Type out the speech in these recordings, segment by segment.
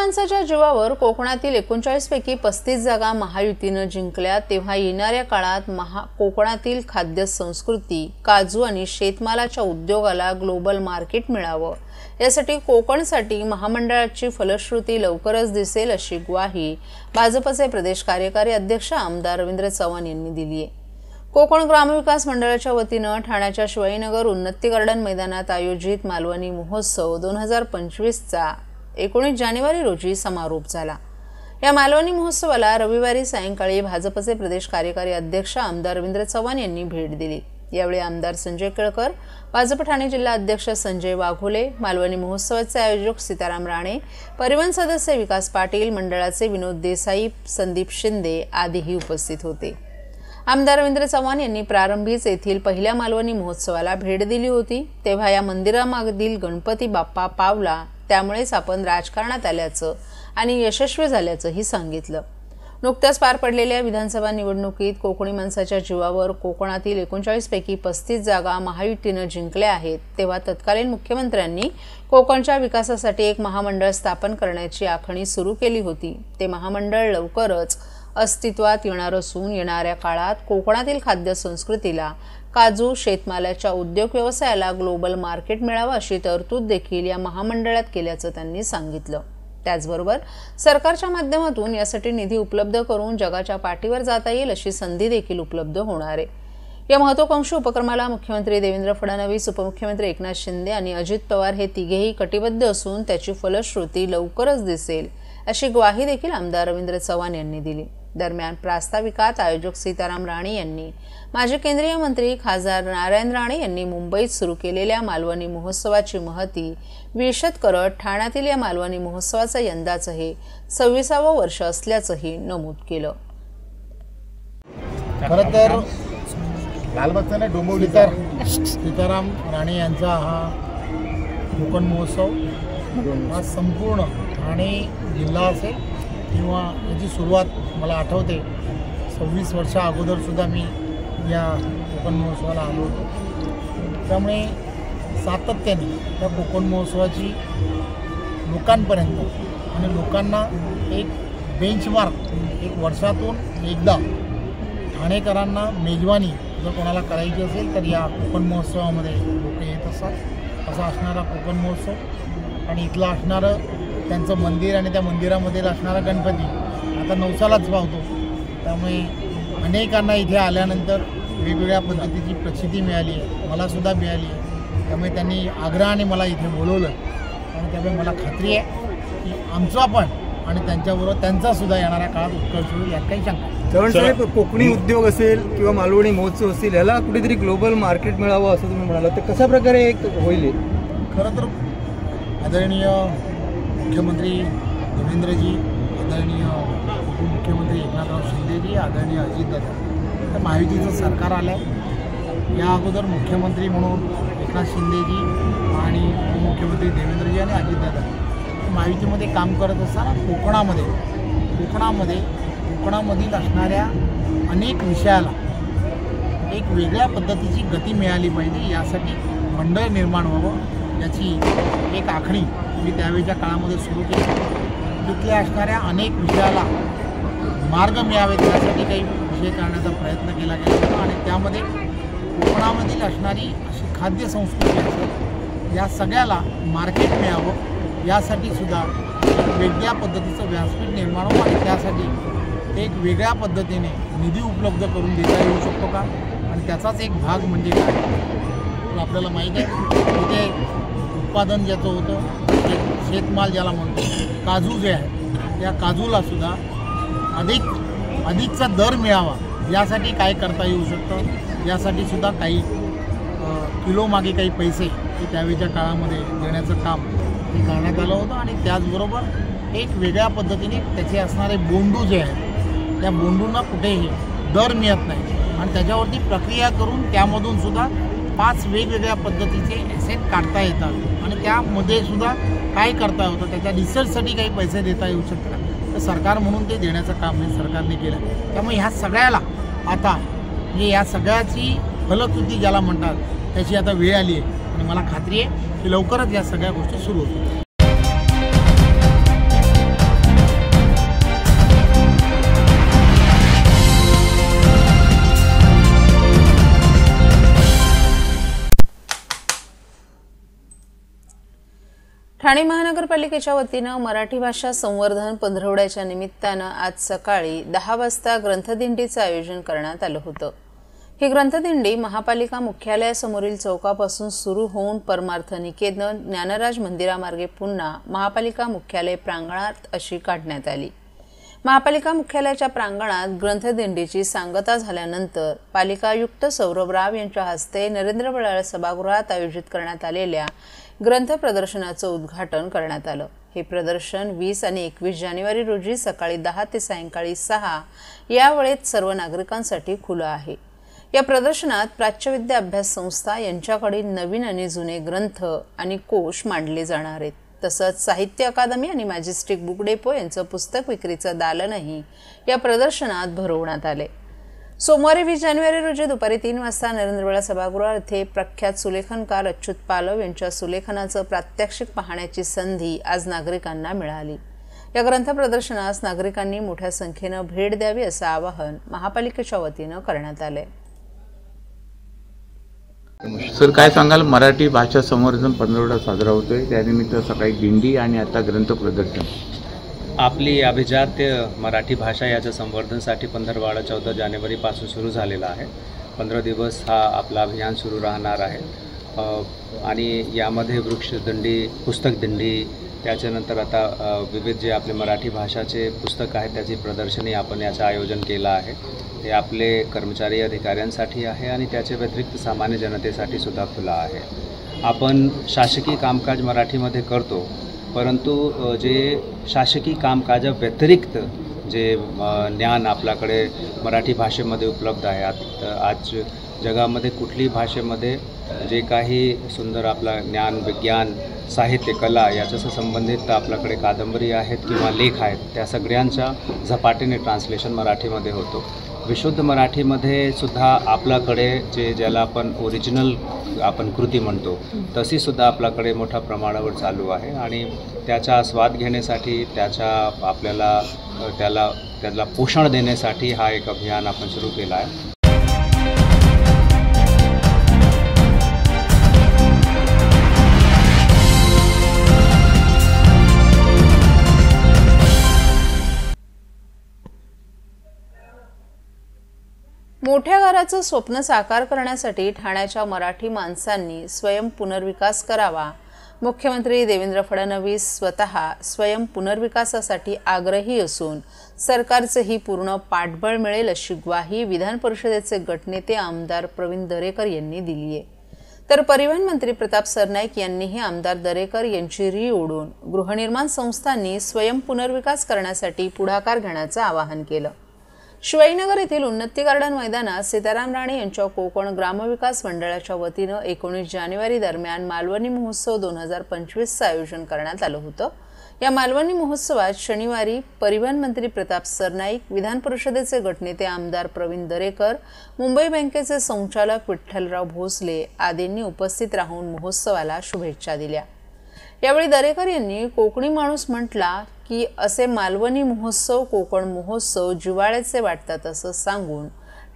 माणसाच्या जीवावर कोकणातील 39 पैकी 35 जागा महायुतीने जिंकल्या तेव्हा येणाऱ्या काळात कोकणातील खाद्य संस्कृती, काजू आणि शेतमालाच्या उद्योगाला ग्लोबल मार्केट मिळावं यासाठी कोकणसाठी महामंडळाची फलश्रुती लवकरच दिसेल अशी ग्वाही भाजपचे प्रदेश कार्यकारी अध्यक्ष आमदार रवींद्र चव्हाण यांनी दिली आहे। कोकण ग्रामविकास मंडळाच्या वतीने ठाण्याच्या शिवाजीनगर उन्नती गार्डन मैदानात आयोजित मालवणी महोत्सव 2025 चा 19 जानेवारी रोजी समारोप झाला। या मालवणी महोत्सवाला रविवारी सायंकाळी भाजपचे प्रदेश कार्यकारी अध्यक्ष आमदार रवींद्र चव्हाण यांनी भेट दिली। यावेळी आमदार संजय केळकर, भाजप ठाणे जिल्हा अध्यक्ष संजय वाघोले, मालवणी महोत्सवाचे आयोजक सीताराम राणे, परिवहन सदस्य विकास पाटील, मंडळाचे विनोद देसाई, संदीप शिंदे आदीही उपस्थित होते। आमदार रवींद्र चव्हाण यांनी प्रारंभीच येथील पहिल्या मालवणी महोत्सवाला भेट दिली होती तेव्हा या मंदिरामागील गणपती बाप्पा पावला, त्यामुळेच आपण राजकारणात आल्याचं आणि यशस्वी झाल्याचंही सांगितलं। नुकत्याच पार पडलेल्या विधानसभा निवडणुकीत कोकणी माणसाच्या जीवावर कोकणातील 39 पैकी 35 जागा महायुतीने जिंकल्या आहेत तेव्हा तत्कालीन मुख्यमंत्र्यांनी कोकणच्या विकासासाठी एक महामंडळ स्थापन करण्याची आखणी सुरू केली होती। ते महामंडळ लवकरच अस्तित्वात येणार असून येणाऱ्या काळात कोकणातील खाद्य संस्कृतीला, काजू, शेतमालाच्या उद्योग व्यवसायाला ग्लोबल मार्केट मिळावं अशी तरतूद देखील या महामंडळात केल्याचं त्यांनी सांगितलं। त्याचबरोबर सरकारच्या माध्यमातून यासाठी निधी उपलब्ध करून जगाच्या पाठीवर जाता येईल अशी संधी देखील उपलब्ध होणार आहे। या महत्त्वाकांक्षी उपक्रमाला मुख्यमंत्री देवेंद्र फडणवीस, उपमुख्यमंत्री एकनाथ शिंदे आणि अजित पवार हे तिघेही कटिबद्ध असून त्याची फलश्रुती लवकरच दिसेल अशी ग्वाही देखील आमदार रवींद्र चव्हाण यांनी दिली। दरम्यान प्रास्ताविकात आयोजक सीताराम राणे यांनी माजी केंद्रीय मंत्री खासदार नारायण राणे यांनी मुंबईत सुरू केलेल्या मालवणी महोत्सवाची महती विशद करत ठाण्यातील या मालवणी महोत्सवाचं यंदाचं हे 26वे वर्ष असल्याचंही नमूद केलं। खरं तर लालबागचा डोंबिवलीचा सीताराम राणे यांचा हा कोकण महोत्सव हा संपूर्ण ठाणे जिल्हा असेल किंवा याची सुरुवात मला आठवते 26 वर्षा अगोदर सुद्धा मी या कोकण महोत्सवाला आलो होतो। त्यामुळे सातत्याने त्या कोकण महोत्सवाची लोकांपर्यंत आणि लोकांना एक बेंचमार्क, एक वर्षातून एकदा ठाणेकरांना मेजवानी जर कोणाला करायची असेल तर या कोकण महोत्सवामध्ये लोक येत असतात। असा असणारा कोकण महोत्सव आणि इथलं असणारं त्यांचं मंदिर आणि त्या मंदिरामध्ये असणारा गणपती आता नवसालाच पावतो। त्यामुळे अनेकांना इथे आल्यानंतर वेगवेगळ्या पद्धतीची प्रचिती मिळाली आहे, मलासुद्धा मिळाली आहे। त्यामुळे त्यांनी आग्रहाने मला इथे बोलवलं आणि त्यामुळे मला खात्री आहे की आमचा पण आणि त्यांच्याबरोबर त्यांचासुद्धा येणाऱ्या काळात उत्कर्ष होईल यात काही शंका नाही। चव्हाण साहेब, कोकणी उद्योग असेल किंवा मालवणी महोत्सव असेल याला कुठेतरी ग्लोबल मार्केट मिळावं असं तुम्ही म्हणाला, तर कशा प्रकारे एक होईल? खरं तर आदरणीय मुख्यमंत्री देवेंद्रजी, आदरणीय उपमुख्यमंत्री एकनाथराव शिंदेजी, आदरणीय अजितदादा, तर महायुतीचं सरकार आलं आहे। या अगोदर मुख्यमंत्री म्हणून एकनाथ शिंदेजी आणि उपमुख्यमंत्री देवेंद्रजी आणि अजितदादा महायुतीमध्ये काम करत असताना कोकणामधील असणाऱ्या अनेक विषयाला एक वेगळ्या पद्धतीची गती मिळाली पाहिजे, यासाठी मंडळ निर्माण व्हावं याची एक आखणी मी त्यावेळच्या काळामध्ये सुरू केली। तिथल्या असणाऱ्या अनेक विषयाला मार्ग मिळावेत यासाठी काही विषय करण्याचा प्रयत्न केला गेला आणि त्यामध्ये कोकणामधील असणारी अशी खाद्य संस्कृती असेल या सगळ्याला मार्केट मिळावं यासाठी सुद्धा एक वेगळ्या पद्धतीचं व्यासपीठ निर्माण व्हावं आणि त्यासाठी एक वेगळ्या पद्धतीने निधी उपलब्ध करून देता येऊ शकतो का आणि त्याचाच एक भाग म्हणजे काय, आपल्याला माहीत आहे तिथे उत्पादन ज्याचं होतं शेतमाल ज्याला म्हणतो, काजू जे आहे त्या काजूला सुद्धा अधिकचा दर मिळावा यासाठी काय करता येऊ शकतं यासाठी सुद्धा काही किलोमागे काही पैसे ते त्यावेळच्या काळामध्ये देण्याचं काम हे करण्यात आलं होतं आणि त्याचबरोबर एक वेगळ्या पद्धतीने त्याचे असणारे बोंडू जे आहेत त्या बोंडूंना कुठेही दर मिळत नाही आणि त्याच्यावरती प्रक्रिया करून त्यामधून सुद्धा 5 वेगवेगळ्या पद्धतीचे ॲसेट काढता येतात आणि त्यामध्ये सुद्धा काय करता होतं त्याच्या रिसर्चसाठी काही पैसे देता येऊ शकतात, तर सरकार म्हणून ते देण्याचं काम हे सरकारने केलं। त्यामुळे ह्या सगळ्याला आता म्हणजे या सगळ्याची फलश्रुती ज्याला म्हणतात त्याची आता वेळ आली आहे आणि मला खात्री आहे की लवकरच या सगळ्या गोष्टी सुरू होतील। ठाणे महानगरपालिकेच्या वतीनं मराठी भाषा संवर्धन पंधरवड्याच्या निमित्तानं आज सकाळी 10 वाजता ग्रंथदिंडीचं आयोजन करण्यात आलं होतं. ही ग्रंथदिंडी महापालिका मुख्यालयासमोरील चौकापासून सुरू होऊन परमार्थ निकेतन ज्ञानराज मंदिरामार्गे पुन्हा महापालिका मुख्यालय प्रांगणात अशी काढण्यात आली. महापालिका मुख्यालयाच्या प्रांगणात ग्रंथदिंडीची सांगता झाल्यानंतर पालिका आयुक्त सौरभ राव यांच्या हस्ते नरेंद्र बळाळ सभागृहात आयोजित करण्यात आलेल्या ग्रंथ प्रदर्शनाचं उद्घाटन करण्यात आलं. हे प्रदर्शन 20 आणि 21 जानेवारी रोजी सकाळी 10 ते सायंकाळी 6 या वेळेत सर्व नागरिकांसाठी खुलं आहे. या प्रदर्शनात प्राच्यविद्या अभ्यास संस्था यांच्याकडील नवीन आणि जुने ग्रंथ आणि कोश मांडले जाणार आहेत. तसंच साहित्य अकादमी आणि मॅजेस्टिक बुक डेपो यांचं पुस्तक विक्रीचं दालनही या प्रदर्शनात भरवण्यात आले. सोमवारी 20 जानेवारी रोजी दुपारी 3 वाजता नरेंद्र बळाळ सभागृह येथे प्रख्यात सुलेखनकार अच्युत पालव यांच्या सुलेखनाचं प्रात्यक्षिक पाहण्याची संधी आज नागरिकांना मिळाली. या ग्रंथ प्रदर्शनास नागरिकांनी मोठ्या संख्येनं भेट द्यावी असं आवाहन महापालिकेच्या वतीनं करण्यात आले. सर, काय सांगाल? मराठी भाषा संवर्धन पंधरवडा साजरा होतोय, त्यानिमित्त सकाळी दिंडी आणि आता ग्रंथ प्रदर्शन. आपली अभिजात्य मराठी भाषा याच्या संवर्धनासाठी पंधरवडा 14 जानेवारीपासून सुरू झालेला आहे. 15 दिवस हा आपला अभियान सुरू राहणार आहे आणि यामध्ये वृक्षदिंडी, पुस्तक दिंडी, त्याच्यानंतर आता विविध जे आपले मराठी भाषाचे पुस्तक आहेत त्याची प्रदर्शनी आपण याचं आयोजन केलं आहे. हे आपले कर्मचारी अधिकाऱ्यांसाठी आहे आणि त्याच्या व्यतिरिक्त सामान्य जनतेसाठी सुद्धा खुला आहे. आपण शासकीय कामकाज मराठीमध्ये करतो, परंतु जे शासकीय कामकाजा व्यतिरिक्त जे ज्ञान आपल्याकडे मराठी भाषेमध्ये उपलब्ध आहे, आज जगामध्ये कुठल्याही भाषेमध्ये जे काही सुंदर आपला ज्ञान, विज्ञान, साहित्य, कला याच्याशी संबंधित आपल्याकडे कादंबरी आहेत किंवा लेख आहेत, त्या सगळ्यांचा झपाट्याने ट्रान्सलेशन मराठीमध्ये होतो. विशुद्ध मराठीमध्ये सुद्धा आपल्याकडे ज्याला आपण ओरिजिनल आपण कृती म्हणतो तशी सुद्धा आपल्याकडे मोठ्या प्रमाणावर चालू आहे आणि त्याचा स्वाद घेण्यासाठी त्याला पोषण देण्यासाठी हा एक अभियान आपण सुरू केला आहे. मोठ्या घराचं स्वप्न साकार करण्यासाठी ठाण्याच्या मराठी माणसांनी स्वयं पुनर्विकास करावा. मुख्यमंत्री देवेंद्र फडणवीस स्वतः स्वयं पुनर्विकासासाठी आग्रही असून सरकारचेही पूर्ण पाठबळ मिळेल अशी ग्वाही विधान परिषदेचे गटनेते आमदार प्रवीण दरेकर यांनी दिली आहे. तर परिवहन मंत्री प्रताप सरनाईक यांनीही आमदार दरेकर यांची री ओढून गृहनिर्माण संस्थांनी स्वयं पुनर्विकास करण्यासाठी पुढाकार घेण्याचं आवाहन केलं. शिवाजीनगर येथील उन्नती गार्डन मैदानात सीताराम राणे यांच्या कोकण ग्रामविकास मंडळाच्या वतीनं 19 जानेवारी दरम्यान मालवणी महोत्सव 2025चं आयोजन करण्यात आलं होतं. या मालवणी महोत्सवात शनिवारी परिवहन मंत्री प्रताप सरनाईक, विधान परिषदेचे गटनेते आमदार प्रवीण दरेकर, मुंबई बँकेचे संचालक विठ्ठलराव भोसले आदींनी उपस्थित राहून महोत्सवाला शुभेच्छा दिल्या. यावेळी दरेकर यांनी कोकणी माणूस म्हटला की असे मालवणी महोत्सव, कोकण महोत्सव जिव्हाळ्याचे वाटतात असं सांगून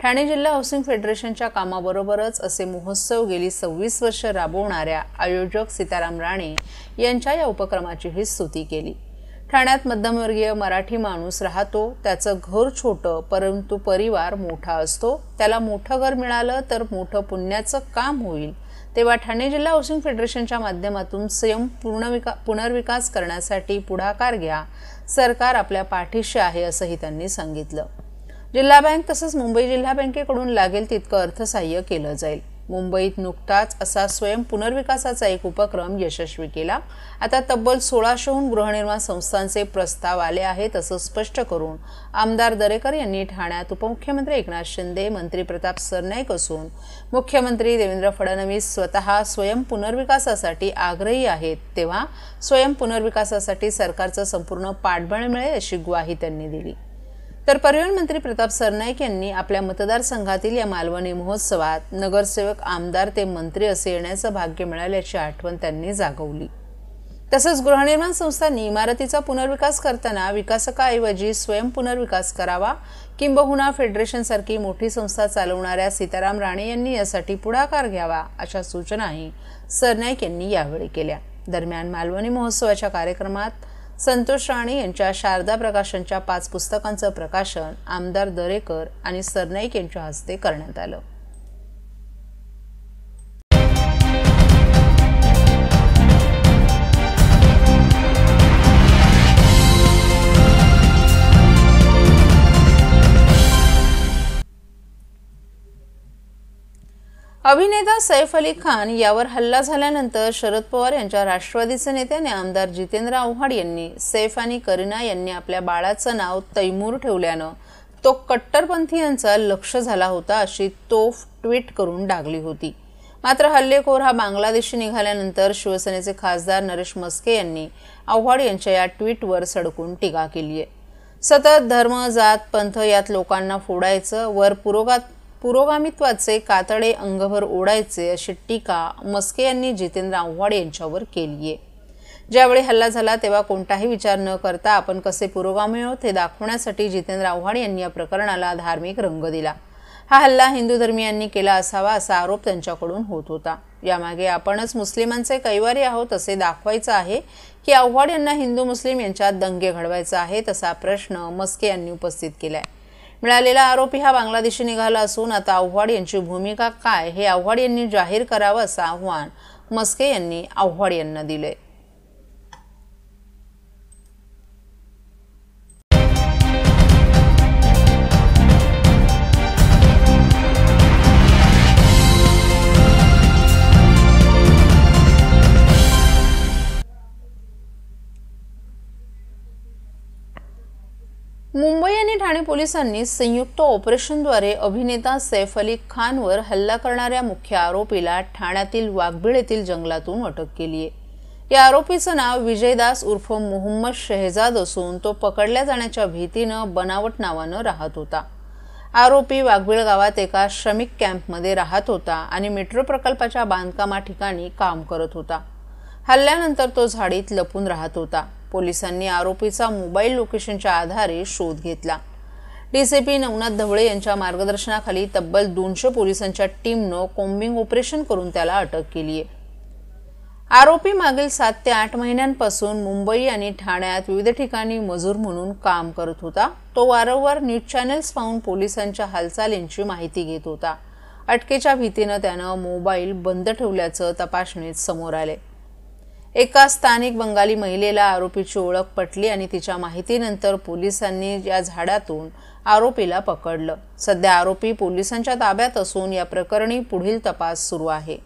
ठाणे जिल्हा हाऊसिंग फेडरेशनच्या कामाबरोबरच असे महोत्सव गेली 26 वर्ष राबवणाऱ्या आयोजक सीताराम राणे यांच्या या उपक्रमाचीही स्तुती केली. ठाण्यात मध्यमवर्गीय मराठी माणूस राहतो, त्याचं घर छोटं परंतु परिवार मोठा असतो. त्याला मोठं घर मिळालं तर मोठं पुण्याचं काम होईल. तेव्हा ठाणे जिल्हा हाऊसिंग फेडरेशनच्या माध्यमातून स्वयं पुनर्विकास करण्यासाठी पुढाकार घ्या. सरकार आपल्या पाठीशी आहे असंही त्यांनी सांगितलं. जिल्हा बँक तसंच मुंबई जिल्हा बँकेकडून लागेल तितकं अर्थसहाय्य केलं जाईल. मुंबईत नुकताच असा स्वयं पुनर्विकासाचा एक उपक्रम यशस्वी केला. आता तब्बल 1600हून गृहनिर्माण संस्थांचे प्रस्ताव आले आहेत असं स्पष्ट करून आमदार दरेकर यांनी ठाण्यात उपमुख्यमंत्री एकनाथ शिंदे, मंत्री प्रताप सरनाईक असून मुख्यमंत्री देवेंद्र फडणवीस स्वतः स्वयं पुनर्विकासासाठी आग्रही आहेत, तेव्हा स्वयं पुनर्विकासासाठी सरकारचं संपूर्ण पाठबळ मिळेल अशी ग्वाही त्यांनी दिली. तर परिवहन मंत्री प्रताप सरनाईक यांनी आपल्या मतदारसंघातील या मालवणी महोत्सवात नगरसेवक, आमदार ते मंत्री असे येण्याचं भाग्य मिळाल्याची आठवण त्यांनी जागवली. तसंच गृहनिर्माण संस्थांनी इमारतीचा पुनर्विकास करताना विकासकाऐवजी स्वयं पुनर्विकास करावा, किंबहुना फेडरेशनसारखी मोठी संस्था चालवणाऱ्या सीताराम राणे यांनी यासाठी पुढाकार घ्यावा अशा सूचनाही सरनाईक यांनी यावेळी केल्या. दरम्यान मालवणी महोत्सवाच्या कार्यक्रमात संतोष राणे यांच्या शारदा प्रकाशनच्या 5 पुस्तकांचं प्रकाशन आमदार दरेकर आणि सरनाईक यांच्या हस्ते करण्यात आलं. अभिनेता सैफ अली खान यावर हल्ला झाल्यानंतर शरद पवार यांच्या राष्ट्रवादीचे नेते आणि आमदार जितेंद्र आव्हाड यांनी सैफ आणि करीना यांनी आपल्या बाळाचं नाव तैमूर ठेवल्यानं तो कट्टरपंथीयांचा लक्ष झाला होता अशी तोफ ट्विट करून डागली होती. मात्र हल्लेखोर हा बांगलादेशी निघाल्यानंतर शिवसेनेचे खासदार नरेश मस्के यांनी आव्हाड यांच्या या ट्विटवर सडकून टीका केली आहे. सतत धर्म, जात, पंथ यात लोकांना फोडायचं, वर पुरोगामित्वाचे कातडे अंगभर ओढायचे अशी टीका मस्के यांनी जितेंद्र आव्हाड यांच्यावर केली आहे. ज्यावेळी हल्ला झाला तेव्हा कोणताही विचार न करता आपण कसे पुरोगामी आहोत हे दाखवण्यासाठी जितेंद्र आव्हाड यांनी या प्रकरणाला धार्मिक रंग दिला. हा हल्ला हिंदू धर्मीयांनी केला असावा असा आरोप त्यांच्याकडून होत होता. यामागे आपणच मुस्लिमांचे कैवारी आहोत असे दाखवायचं आहे की आव्हाड यांना हिंदू मुस्लिम यांच्यात दंगे घडवायचा आहे तसा प्रश्न मस्के यांनी उपस्थित केलाय. मिळालेला आरोपी हा बांगलादेशी निघाला असून आता आव्हाड यांची भूमिका काय हे आव्हाड यांनी जाहीर करावं असं आव्हान मस्के यांनी आव्हाड यांना दिले. मुंबई आणि ठाणे पोलिसांनी संयुक्त ऑपरेशनद्वारे अभिनेता सैफ अली खानवर हल्ला करणाऱ्या मुख्य आरोपीला ठाण्यातील वाघबीळ येथील जंगलातून अटक केली आहे. या आरोपीचं नाव विजयदास उर्फ मोहम्मद शहजाद असून तो पकडल्या जाण्याच्या भीतीनं बनावट नावानं राहत होता. आरोपी वाघबीळ गावात एका श्रमिक कॅम्पमध्ये राहत होता आणि मेट्रो प्रकल्पाच्या बांधकामा ठिकाणी काम करत होता. हल्ल्यानंतर तो झाडीत लपून राहत होता. पोलिसांनी आरोपीचा मोबाईल लोकेशनच्या आधारे शोध घेतला. डीसीपी नवनाथ ढवळे यांच्या मार्गदर्शनाखाली तब्बल 200 पोलिसांच्या टीमनं कॉम्बिंग ऑपरेशन करून त्याला अटक केली आहे. आरोपी मागील 7 ते 8 महिन्यांपासून मुंबई आणि ठाण्यात विविध ठिकाणी मजूर म्हणून काम करत होता. तो वारंवार न्यूज चॅनेल्स पाहून पोलिसांच्या हालचालींची माहिती घेत होता. अटकेच्या भीतीनं त्यानं मोबाईल बंद ठेवल्याचं तपासणीत समोर आले. एका स्थानिक बंगाली महिलेला आरोपीची ओळख पटली आणि तिच्या माहितीनंतर पोलिसांनी या झाडातून आरोपीला पकडलं. सध्या आरोपी पोलिसांच्या ताब्यात असून या प्रकरणी पुढील तपास सुरू आहे.